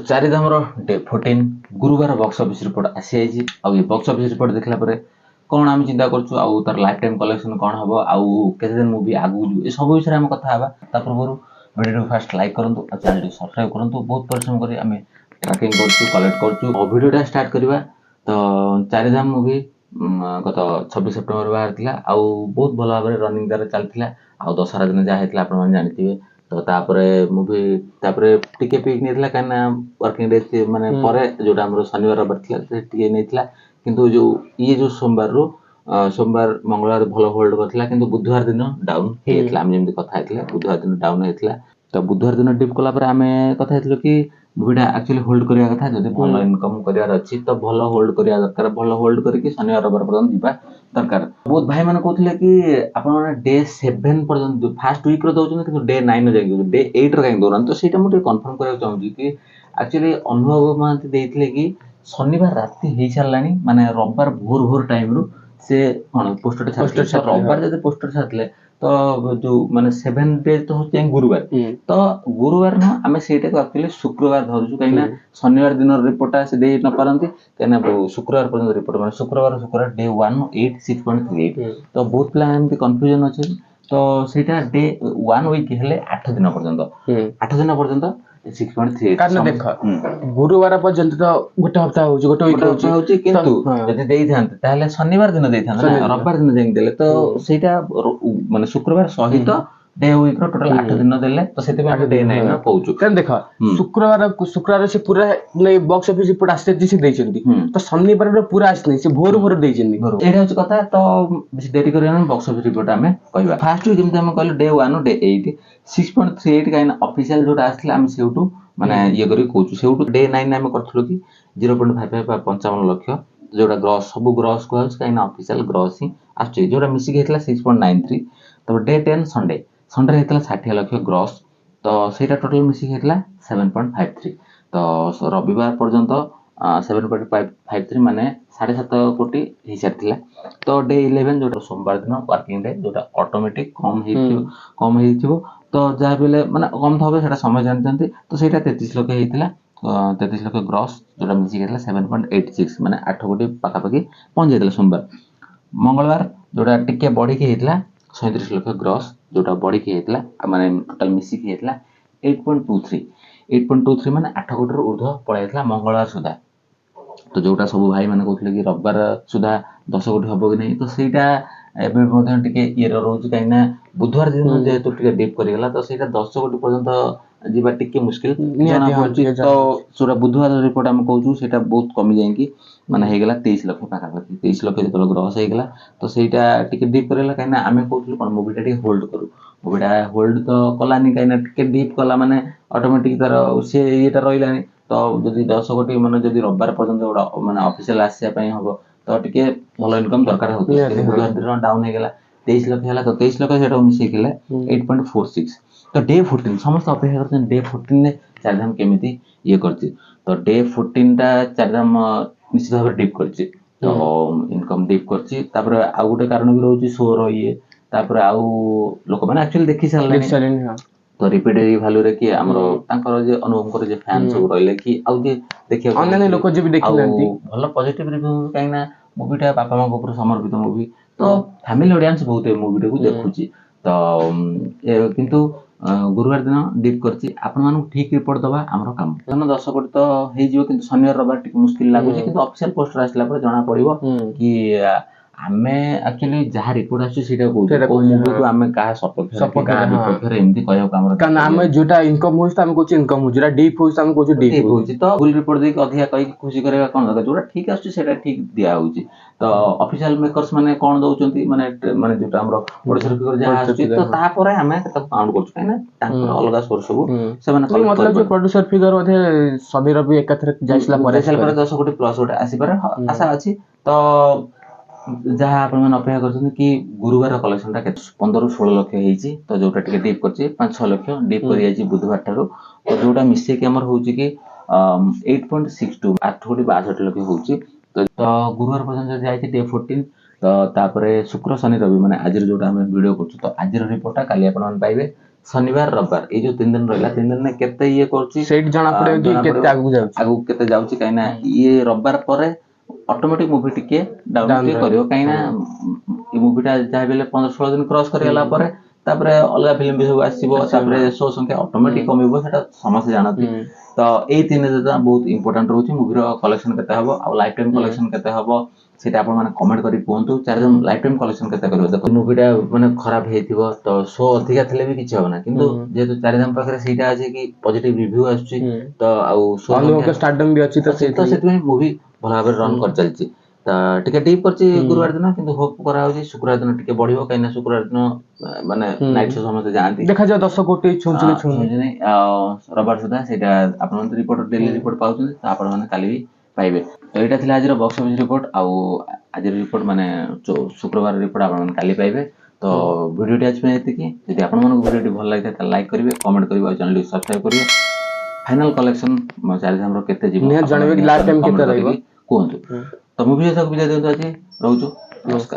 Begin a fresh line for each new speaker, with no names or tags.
ଚାରିଧାମର day 14 ଗୁରୁବାର box office report ଆସିଯାଇଛି। ଆଉ ଏ ବକ୍ସ ଅଫିସ ରିପୋର୍ଟ ଦେଖିଲା ପରେ କ'ଣ ଆମେ ଚିନ୍ତା କରୁଛୁ, ଆଉ ତାର ଲାଇଫ ଟାଇମ କଲେକ୍ସନ କ'ଣ ହବ, ଆଉ କେତେ ଦିନ ମୁଭି ଆଗକୁ ଯିବ, ଏ ସବୁ ବିଷୟରେ ଆମେ କଥା ହେବା। ତା ପୂର୍ବରୁ ଭିଡ଼ିଓକୁ ଫାଷ୍ଟ ଲାଇକ୍ କରନ୍ତୁ ଆଉ ଚ୍ୟାନେଲକୁ ସବସ୍କ୍ରାଇବ କରନ୍ତୁ। ବହୁତ ପରିଶ୍ରମ କରି ଆମେ ଟ୍ରାକିଂ କରୁଛୁ, କଲେକ୍ଟ କରୁଛୁ। ଭିଡ଼ିଓଟା ଷ୍ଟାର୍ଟ କରିବା। ତ ଚାରିଧାମ ମୁଭି ଗତ 26 ସେପ୍ଟେମ୍ବର ବାହାରିଥିଲା ଆଉ ବହୁତ ଭଲ ଭାବରେ ରନିଂ ତାର ଚାଲିଥିଲା। ଆଉ ଦଶହରା ଦିନ ଯାହା ହେଇଥିଲା ଆପଣମାନେ ଜାଣିଥିବେ। ତ ତାପରେ ମୁଭି ତାପରେ ଟିକେ ପିକ୍ ନେଇଥିଲା, କାହିଁକିନା ୱାର୍କିଂ ଡେ ମାନେ ପରେ ଯୋଉଟା ଆମର ଶନିବାର ରବିବାର ଥିଲା ସେ ଟିକେ ନେଇଥିଲା। କିନ୍ତୁ ଯୋଉ ସୋମବାରରୁ ସୋମବାର ମଙ୍ଗଳବାର ଭଲ ହୋଲ୍ଡ କରିଥିଲା, କିନ୍ତୁ ବୁଧବାର ଦିନ ଡାଉନ୍ ହେଇଯାଇଥିଲା। ଆମେ ଯେମିତି କଥା ହେଇଥିଲେ ବୁଧବାର ଦିନ ଡାଉନ୍ ହେଇଥିଲା। ତ ବୁଧବାର ଦିନ ଡିପ୍ କଲା ପରେ ଆମେ କଥା ହେଇଥିଲୁ କି ମୁଭିଟା ଆକ୍ଚୁଆଲି ହୋଲ୍ଡ କରିବା କଥା, ଯଦି ଭଲ ଇନକମ୍ କରିବାର ଅଛି ତ ଭଲ ହୋଲ୍ଡ କରିବା ଦରକାର। ଭଲ ହୋଲ୍ଡ କରିକି ଶନିବାର ରବିବାର ପର୍ଯ୍ୟନ୍ତ ଯିବା ଦରକାର। ବହୁତ ଭାଇମାନେ କହୁଥିଲେ କି ଆପଣମାନେ ଡେ 7 ପର୍ଯ୍ୟନ୍ତ ଫାଷ୍ଟ ୱିକ୍ର ଦେଉଛନ୍ତି, କିନ୍ତୁ ଡେ 9 ଯାଇକି ଡେ 8 କାହିଁକି ଦେଉନାହାନ୍ତି? ତ ସେଇଟା ମୁଁ ଟିକେ କନଫର୍ମ କରିବାକୁ ଚାହୁଁଛି କି ଆକ୍ଚୁଆଲି ଅନୁଭବ ମହାନ୍ତି ଦେଇଥିଲେ କି ଶନିବାର ରାତି ହେଇସାରିଲାଣି, ମାନେ ରବିବାର ଭୋର ଟାଇମରୁ ସେ କ'ଣ ପୋଷ୍ଟରଟା ଛାଡ଼ିଥିଲେ। ରବିବାର ଯଦି ପୋଷ୍ଟର ଛାଡ଼ିଥିଲେ ତ ଯୋଉ ମାନେ 7 ଡେ ତ ହଉଛି ଗୁରୁବାର। ତ ଗୁରୁବାର ନୁହଁ, ଆମେ ସେଇଟାକୁ ଆକ୍ଚୁଆଲି ଶୁକ୍ରବାର ଧରୁଛୁ, କାହିଁକିନା ଶନିବାର ଦିନର ରିପୋର୍ଟଟା ସେ ଦେଇ ନ ପାରନ୍ତି, କାହିଁକିନା ଶୁକ୍ରବାର ପର୍ଯ୍ୟନ୍ତ ରିପୋର୍ଟ ମାନେ ଶୁକ୍ରବାର ଡେ 1 8 6.38। ତ ବହୁତ ପିଲା ଏମିତି କନଫ୍ୟୁଜନ ଅଛି। ତ ସେଇଟା ଡେ 1 ୱିକ୍ ହେଲେ 8 ଦିନ ପର୍ଯ୍ୟନ୍ତ 6.38।
କାରଣ ଦେଖ ଗୁରୁବାର ପର୍ଯ୍ୟନ୍ତ ତ ଗୋଟେ ହପ୍ତାହ ହଉଛି, ଗୋଟେ ୱିକ୍
ହଉଛି। କିନ୍ତୁ ଯଦି ଦେଇଥାନ୍ତେ ତାହେଲେ ଶନିବାର ଦିନ ଦେଇଥାନ୍ତେ ନା, ରବିବାର ଦିନ ଯାଇକି ଦେଲେ ତ ସେଇଟା ମାନେ ଶୁକ୍ରବାର ସହିତ ଡେ ୱିକ୍ ର ଟୋଟାଲ 8 ଦିନ ଦେଲେ। ତ ସେଥିପାଇଁ ଆମେ ଡେ 9 କହୁଛୁ।
କାରଣ ଦେଖ ଶୁକ୍ରବାର ସେ ପୁରା ବକ୍ସ ଅଫିସ ରିପୋର୍ଟ ଆସିଛି, ସେ ଦେଇଛନ୍ତି। ତ ଶନିବାର ପୁରା ଆସିନି, ସେ ଭୋର ଦେଇଛନ୍ତି।
ଏଇଟା ହଉଛି କଥା। ତ ବେଶୀ ଡେରି କରିବା ବକ୍ସ ଅଫିସ ରିପୋର୍ଟ ଆମେ କହିବା। ଫାଷ୍ଟ ଯେମିତି ଆମେ କହିଲୁ ଡେ 1 ଡେ 8 6.38, କାହିଁକିନା ଅଫିସିଆଲ ଯୋଉଟା ଆସିଥିଲା ଆମେ ସେଇଠୁ ମାନେ ଇଏ କରିକି କହୁଛୁ। ସେଇଠୁ ଡେ 9 ଆମେ କରିଥିଲୁ କି 0.55 ବା 55 ଲକ୍ଷ, ଯୋଉଟା ଗ୍ରସ୍ ସବୁ ଗ୍ରସ୍ କୁହାଯାଉଛି, କାହିଁକିନା ଅଫିସିଆଲ ଗ୍ରସ୍ ହିଁ ଆସୁଛି। ଯୋଉଟା ମିଶିକି ହେଇଥିଲା 6.93। ତ ଡେ 10 ସଣ୍ଡେରେ ହେଇଥିଲା 60 ଲକ୍ଷ ଗ୍ରସ୍। ତ ସେଇଟା ଟୋଟାଲ ମିଶିକି ହେଇଥିଲା 7.53। ତ ରବିବାର ପର୍ଯ୍ୟନ୍ତ 7.53 ମାନେ 7.5 କୋଟି ହେଇସାରିଥିଲା। ତ ଡେ 11 ଯୋଉଟା ସୋମବାର ଦିନ ୱାର୍କିଂ ଡେ, ଯୋଉଟା ଅଟୋମେଟିକ କମ ହେଇଥିବ। ତ ଯାହା ବି ହେଲେ ମାନେ କମ ଥବ ସେଇଟା ସମୟ ଜାଣିଛନ୍ତି। ତ ସେଇଟା 33 ଲକ୍ଷ ହେଇଥିଲା। 33 ଲକ୍ଷ ଗ୍ରସ୍, ଯୋଉଟା ମିଶିକି ହେଇଥିଲା 7.86 ମାନେ 8 କୋଟି ପାଖାପାଖି ପହଞ୍ଚି ଯାଇଥିଲା ସୋମବାର। ମଙ୍ଗଳବାର ଯୋଉଟା ଟିକେ ବଢିକି ହେଇଥିଲା 37 ଲକ୍ଷ ଗ୍ରସ୍, ଯୋଉଟା ବଢିକି ହେଇଥିଲା ମାନେ ଟୋଟାଲ ମିଶିକି ହେଇଥିଲା 8.23 ମାନେ 8 କୋଟିରୁ ଉର୍ଦ୍ଧ୍ୱ ପଳେଇଥିଲା ମଙ୍ଗଳବାର ସୁଦ୍ଧା। ତ ଯୋଉଟା ସବୁ ଭାଇ ମାନେ କହୁଥିଲେ କି ରବିବାର ସୁଦ୍ଧା 10 କୋଟି ହବ କି ନାହିଁ, ତ ସେଇଟା ଏବେ ମଧ୍ୟ ଟିକେ ଇଏର ରହୁଛି, କାହିଁକିନା ବୁଧବାର ଦିନ ଯେହେତୁ ଟିକେ ଡିପ୍ କରିଗଲା, ତ ସେଇଟା 10 କୋଟି ପର୍ଯ୍ୟନ୍ତ ଯିବା ଟିକେ ମୁସ୍କିଲ ଜଣା ପଡୁଛି। ତ ଯୋଉଟା ବୁଧବାର ରିପୋର୍ଟ ଆମେ କହୁଛୁ ସେଇଟା ବହୁତ କମି ଯାଇକି ମାନେ ହେଇଗଲା 23 ଲକ୍ଷ ପାଖାପାଖି। 23 ଲକ୍ଷ ଯେତେବେଳେ ଗ୍ରସ୍ ହେଇଗଲା, ତ ସେଇଟା ଟିକେ ଡିପ୍ କରିଗଲା, କାହିଁକିନା ଆମେ କହୁଥିଲୁ କ'ଣ ମୁଭିଟା ଟିକେ ହୋଲ୍ଡ କରୁ। ମୁଭିଟା ହୋଲ୍ଡ ତ କଲାନି, କାହିଁକିନା ଟିକେ ଡିପ୍ କଲା ମାନେ ଅଟୋମେଟିକ ତାର ସେ ଇଏଟା ରହିଲାନି। ତ ଯଦି 10 କୋଟି ମାନେ ଯଦି ରବିବାର ପର୍ଯ୍ୟନ୍ତ ଗୋଟେ ମାନେ ଅଫିସିଆଲ ଆସିବା ପାଇଁ ହବ, ତ ଟିକେ ଭଲ ଇନକମ୍ ଦରକାର ହଉଥିଲା। ବୁଧବାର ଦିନ ଡାଉନ୍ ହେଇଗଲା 23 ଲକ୍ଷ ହେଲା। ତ 23 ଲକ୍ଷ ସେଟାକୁ ମିଶେଇଥିଲେ 8.46। ତ ଡେ 14 ସମସ୍ତେ ଅପେକ୍ଷା କରୁଛନ୍ତି ଡେ 14ରେ ଚାରିଧାମ କେମିତି ଇଏ କରିଛି। ତ ଡେ 14ଟା ଚାରିଧାମ ନିଶ୍ଚିତ ଭାବରେ ଡିପ୍ କରିଛି। ତ ଇନକମ୍ ଡିପ୍ କରିଛି। ତାପରେ ଆଉ ଗୋଟେ କାରଣ ବି ରହୁଛି ଶୋର ଇଏ। ତାପରେ ଆଉ ଲୋକମାନେ ଆକ୍ଚୁଆଲି ଦେଖି ସାରିଲେଣି। ତ ରିପିଟେଡ୍ ଭ୍ୟାଲୁରେ କି ଆମର ତାଙ୍କର ଯେ ଅନୁଭବଙ୍କର ଯେ ଫ୍ୟାନ୍ ସବୁ ରହିଲେ କି ଆଉ ଯେ ଦେଖିବାକୁ
ଅନ୍ୟାନ୍ୟ ଲୋକ ଯିଏ ବି ଦେଖିନାହାନ୍ତି,
ଭଲ ପଜିଟିଭ ରିଭ୍ୟୁ, କାହିଁକିନା ମୁଭିଟା ବାପା ମାଙ୍କ ଉପରେ ସମର୍ପିତ ମୁଭି। ତ ଫ୍ୟାମିଲି ଅଡିଏନ୍ସ ବହୁତ ଏ ମୁଭିଟାକୁ ଦେଖୁଛି। ତ କିନ୍ତୁ ଗୁରୁବାର ଦିନ ଡିପ୍ କରିଛି। ଆପଣମାନଙ୍କୁ ଠିକ୍ ରିପୋର୍ଟ ଦେବା ଆମର କାମ। 10 କୋଟି ତ ହେଇଯିବ, କିନ୍ତୁ ଶନିବାର ରବିବାର ଟିକେ ମୁସ୍କିଲ ଲାଗୁଛି। କିନ୍ତୁ ଅଫିସିଆଲ ପୋଷ୍ଟର ଆସିଲା ପରେ ଜଣା ପଡିବ କି ଆମେ ଆକ୍ଚୁଆଲି ଯାହା ରିପୋର୍ଟ ଆସୁଛି ସେଇଟା କହୁଛୁ। କୋଉ ମୁଭିକୁ ଆମେ କାହା ସପକ୍ଷରେ ଏମିତି କହିବାକୁ ଆମର,
କାରଣ ଆମେ ଯୋଉଟା ଇନକମ୍ ହଉଛି ଆମେ କହୁଛୁ ଇନକମ୍ ହଉଛି, ଯୋଉଟା ଡିପ୍ ହଉଛି ଆମେ କହୁଛୁ ଡିପ୍ ହଉଛି।
ତ ଭୁଲ ରିପୋର୍ଟ ଦେଇକି ଅଧିକା କହିକି ଖୁସି କରିବା କ'ଣ ଦରକାର? ଯୋଉଟା ଠିକ୍ ଆସୁଛି ସେଇଟା ଠିକ୍ ଦିଆ ହଉଛି। ତ ଅଫିସିଆଲ ମେକର୍ସ ମାନେ କ'ଣ ଦଉଛନ୍ତି, ମାନେ ଯୋଉଟା ଆମର ଓଡିଶାର ଫିଗର ଯାହା ଆସୁଛି, ତ ତାପରେ ଆମେ ତାକୁ କାଉଣ୍ଟ କରୁଛୁ, କାହିଁକିନା ତାଙ୍କର ଅଲଗା ସୋର୍ସ ସବୁ ସେମାନେ
ପ୍ରଡ୍ୟୁସର ଫିଗର ବୋଧେ ଶନିର ବି ଏକାଥରେ ଯାଇଥିଲା ପରେ
10 କୋଟି ପ୍ଲସ୍ ଗୋଟେ ଆସିପାରେ ଆଶା ଅଛି। ତ ଯାହା ଆପଣମାନେ ଅପେକ୍ଷା କରୁଛନ୍ତି କି ଗୁରୁବାର କଲେକ୍ସନଟା କେତେ 15-16 ଲକ୍ଷ ହେଇଛି। ତ ଯୋଉଟା ଟିକେ ଡିପ୍ କରିଛି 5-6 ଲକ୍ଷ ଡିପ୍ କରିଯାଇଛି ବୁଧବାର ଠାରୁ। ତ ଯୋଉଟା ମିଶେଇକି ଆମର ହଉଛି କି 8.62 8 କୋଟି 62 ଲକ୍ଷ ହଉଛି। ତ ଗୁରୁବାର ପର୍ଯ୍ୟନ୍ତ ଯାଇଛି ଡେ 14। ତ ତାପରେ ଶୁକ୍ର ଶନି ରବି ମାନେ ଆଜିର ଯୋଉଟା ଆମେ ଭିଡିଓ କରୁଛୁ, ତ ଆଜିର ରିପୋର୍ଟଟା କାଲି ଆପଣମାନେ ପାଇବେ। ଶନିବାର ରବିବାର ଏଇ ଯୋଉ 3 ଦିନ ରହିଲା 3 ଦିନରେ କେତେ ଇଏ କରୁଛି
ସେଇଠି ଜଣା ପଡିବ କି
ଜଣା
କେତେ
ପଡିବ।
ଆଗକୁ ଯାଉଛି।
ଆଗକୁ କେତେ ଯାଉଛି କାହିଁକି ନା ଇଏ ରବିବାର ପରେ ଅଟୋମେଟିକ ମୁଭି ଟିକେ ଡାଉନ
Down
ଟିକେ
ରହିବ।
କରିବ କାହିଁକି ନା ଏଇ ମୁଭିଟା ଯାହା ବି ହେଲେ 15-16 ଦିନ କ୍ରସ କରିଗଲା ପରେ ତାପରେ ଅଲଗା ଫିଲ୍ମ ବି ସବୁ ଆସିବ ତାପରେ ଶୋ ସଂଖ୍ୟା ଅଟୋମେଟିକ କମିବ ସେଟା ସମସ୍ତେ ଜାଣନ୍ତି। ତ ଏଇ 3 ଦିନ ବହୁତ ଇମ୍ପୋର୍ଟାଣ୍ଟ ରହୁଛି ମୁଭିର କଲେକ୍ସନ କେତେ ହବ ଆଉ ଲାଇଫ ଟାଇମ କଲେକ୍ସନ କେତେ ହବ ସେଇଟା ଆପଣ ମାନେ କମେଣ୍ଟ କରି କୁହନ୍ତୁ। ଚାରିଜଣ ଲାଇଫ ଟାଇମ କଲେକ୍ସନ କେତେ କରିବ ଦେଖ ମୁଭିଟା ମାନେ ଖରାପ ହେଇଥିବ ତ ଶୋ ଅଧିକା ଥିଲେ ବି କିଛି ହବ ନା କିନ୍ତୁ ଯେହେତୁ ଚାରିଧାମ ପାଖରେ ସେଇଟା ଅଛି କି ପଜିଟିଭ ରିଭ୍ୟୁ ଆସୁଛି ତ ଆଉ ଶୋ
ଅନୁଭବ ଷ୍ଟାର୍ଟମ ବି ଅଛି ତ
ତ ସେଥିପାଇଁ ମୁଭି ଭଲ ଭାବରେ ରନ୍ କରିଚାଲିଛି। ତ ଟିକେ ଡିପ୍ କରିଛି ଗୁରୁବାର ଦିନ କିନ୍ତୁ ହୋପ କରାହଉଛି ଶୁକ୍ରବାର ଦିନ ଟିକେ ବଢିବ କାହିଁକିନା ଶୁକ୍ରବାର ଦିନ ମାନେ ନାଇଟ୍ ଶୋ ସମସ୍ତେ ଯାଆନ୍ତି
ଦେଖାଯାଉ 10 କୋଟି ଛୁଁଛି କି ଛୁଁନି।
ଛୁଇଁଛନ୍ତି ରବିବାର ସୁଦ୍ଧା ସେଇଟା ଆପଣମାନେ ରିପୋର୍ଟ ଡେଲି ରିପୋର୍ଟ ପାଉଛନ୍ତି ତ ଆପଣମାନେ କାଲି ବି ପାଇବେ। ତ ଏଇଟା ଥିଲା ଆଜିର ବକ୍ସ ଅଫିସ ରିପୋର୍ଟ ଆଉ ଆଜିର ରିପୋର୍ଟ ମାନେ ଶୁକ୍ରବାର ରିପୋର୍ଟ ଆପଣମାନେ କାଲି ପାଇବେ। ତ ଭିଡ଼ିଓଟି ଆଜି ପାଇଁ ଏତିକି ଯଦି ଆପଣମାନଙ୍କୁ ଭିଡ଼ିଓଟି ଭଲ ଲାଗିଥାଏ ତାହେଲେ ଲାଇକ୍ କରିବେ କମେଣ୍ଟ କରିବେ ଆଉ ଚ୍ୟାନେଲଟି ସବସ୍କ୍ରାଇବ କରିବେ। ଫାଇନାଲ କଲେକ୍ସନ ଚାରିଧାମର କେତେ ଯିବ
ନିହାତି
ଆପଣ
ଜାଣିବେ କି
ନିହାତି
ଲାଷ୍ଟ ଟାଇମ
କମେଣ୍ଟ
କେତେ ରହିବ।
କରିକି କୁହନ୍ତୁ। ତ ମୁଭି ସହିତ ବିଦାୟ ଦିଅନ୍ତୁ ଆଜି ରହୁଛୁ ନମସ୍କାର।